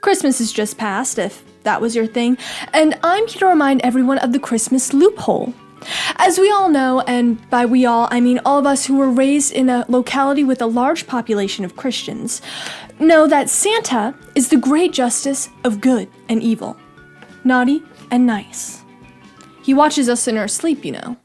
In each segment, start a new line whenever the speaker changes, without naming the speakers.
Christmas is just past, if that was your thing, and I'm here to remind everyone of the Christmas loophole. As we all know, and by we all, I mean all of us who were raised in a locality with a large population of Christians, know that Santa is the great justice of good and evil, naughty and nice. He watches us in our sleep, you know.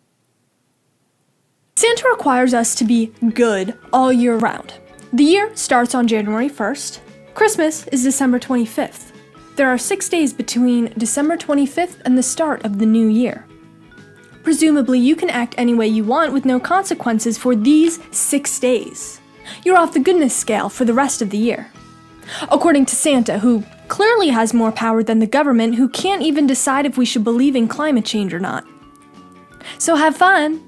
Santa requires us to be good all year round. The year starts on January 1st. Christmas is December 25th. There are 6 days between December 25th and the start of the new year. Presumably, you can act any way you want with no consequences for these 6 days. You're off the goodness scale for the rest of the year. According to Santa, who clearly has more power than the government, who can't even decide if we should believe in climate change or not. So have fun!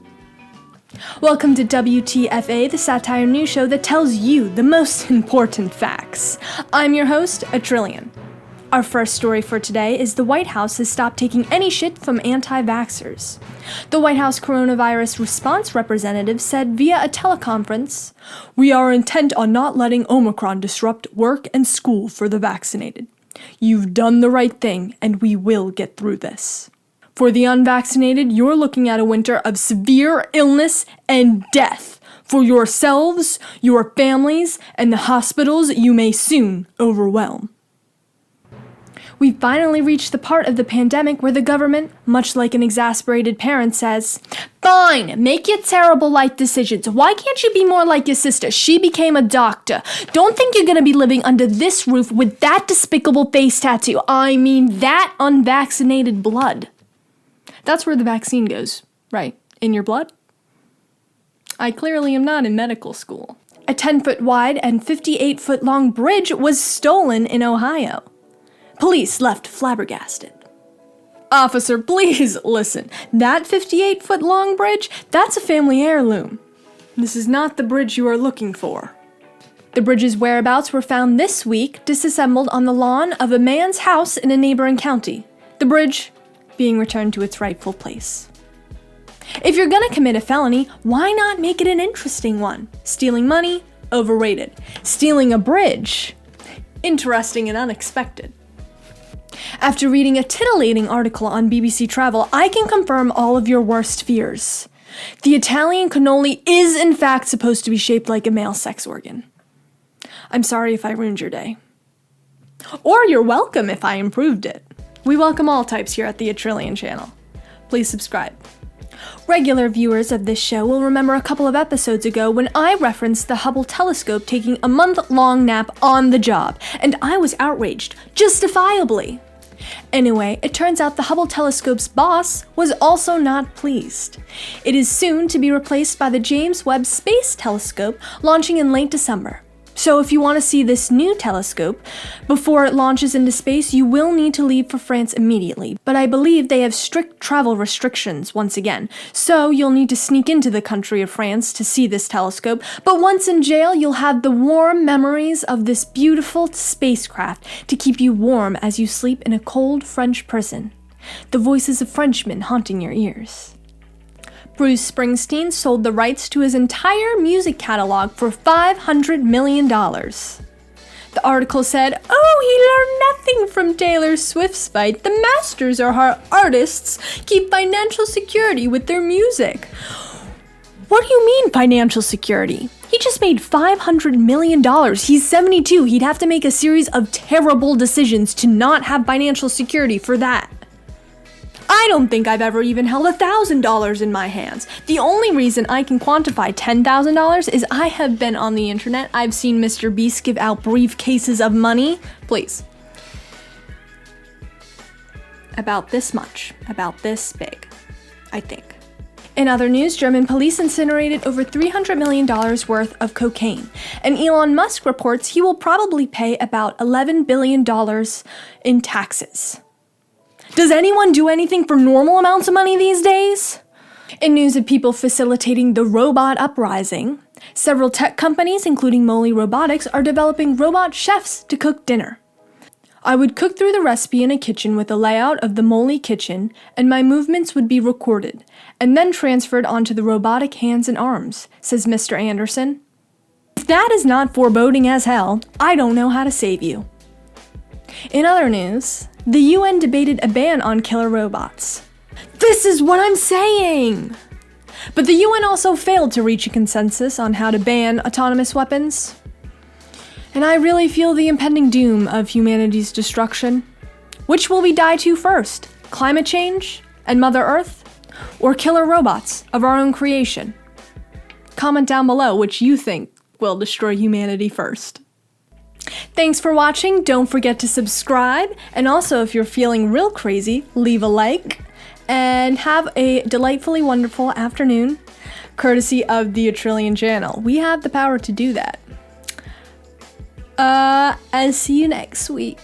Welcome to WTFA, the Satire News Show that tells you the most important facts. I'm your host, Axtrillian. Our first story for today is the White House has stopped taking any shit from anti-vaxxers. The White House coronavirus response representative said via a teleconference, "We are intent on not letting Omicron disrupt work and school for the vaccinated. You've done the right thing, and we will get through this. For the unvaccinated, you're looking at a winter of severe illness and death for yourselves, your families, and the hospitals you may soon overwhelm." We've finally reached the part of the pandemic where the government, much like an exasperated parent, says, "Fine, make your terrible life decisions. Why can't you be more like your sister? She became a doctor. Don't think you're gonna be living under this roof with that despicable face tattoo. I mean, that unvaccinated blood." That's where the vaccine goes, right? In your blood? I clearly am not in medical school. A 10-foot wide and 58-foot long bridge was stolen in Ohio. Police left flabbergasted. "Officer, please listen. That 58-foot long bridge, that's a family heirloom. This is not the bridge you are looking for." The bridge's whereabouts were found this week, disassembled on the lawn of a man's house in a neighboring county. The bridge being returned to its rightful place. If you're gonna commit a felony, why not make it an interesting one? Stealing money? Overrated. Stealing a bridge? Interesting and unexpected. After reading a titillating article on BBC Travel, I can confirm all of your worst fears. The Italian cannoli is in fact supposed to be shaped like a male sex organ. I'm sorry if I ruined your day. Or you're welcome if I improved it. We welcome all types here at the Axtrillian channel. Please subscribe. Regular viewers of this show will remember a couple of episodes ago when I referenced the Hubble telescope taking a month-long nap on the job, and I was outraged, justifiably. Anyway, it turns out the Hubble telescope's boss was also not pleased. It is soon to be replaced by the James Webb Space Telescope, launching in late December. So if you want to see this new telescope before it launches into space, you will need to leave for France immediately. But I believe they have strict travel restrictions once again, so you'll need to sneak into the country of France to see this telescope. But once in jail, you'll have the warm memories of this beautiful spacecraft to keep you warm as you sleep in a cold French prison. The voices of Frenchmen haunting your ears. Bruce Springsteen sold the rights to his entire music catalog for $500 million. The article said, "Oh, he learned nothing from Taylor Swift's fight. The masters or her artists keep financial security with their music." What do you mean financial security? He just made $500 million. He's 72. He'd have to make a series of terrible decisions to not have financial security for that. I don't think I've ever even held $1,000 in my hands. The only reason I can quantify $10,000 is I have been on the internet. I've seen Mr. Beast give out briefcases of money. Please. About this much. About this big. I think. In other news, German police incinerated over $300 million worth of cocaine, and Elon Musk reports he will probably pay about $11 billion in taxes. Does anyone do anything for normal amounts of money these days? In news of people facilitating the robot uprising, several tech companies, including Moley Robotics, are developing robot chefs to cook dinner. I would cook through the recipe in a kitchen with a layout of the Moley kitchen, and my movements would be recorded, and then transferred onto the robotic hands and arms, says Mr. Anderson. If that is not foreboding as hell, I don't know how to save you. In other news, the UN debated a ban on killer robots. This is what I'm saying! But the UN also failed to reach a consensus on how to ban autonomous weapons. And I really feel the impending doom of humanity's destruction. Which will we die to first? Climate change and Mother Earth? Or killer robots of our own creation? Comment down below which you think will destroy humanity first. Thanks for watching. Don't forget to subscribe. And also, if you're feeling real crazy, leave a like. And have a delightfully wonderful afternoon, courtesy of the Axtrillian channel. We have the power to do that. And see you next week.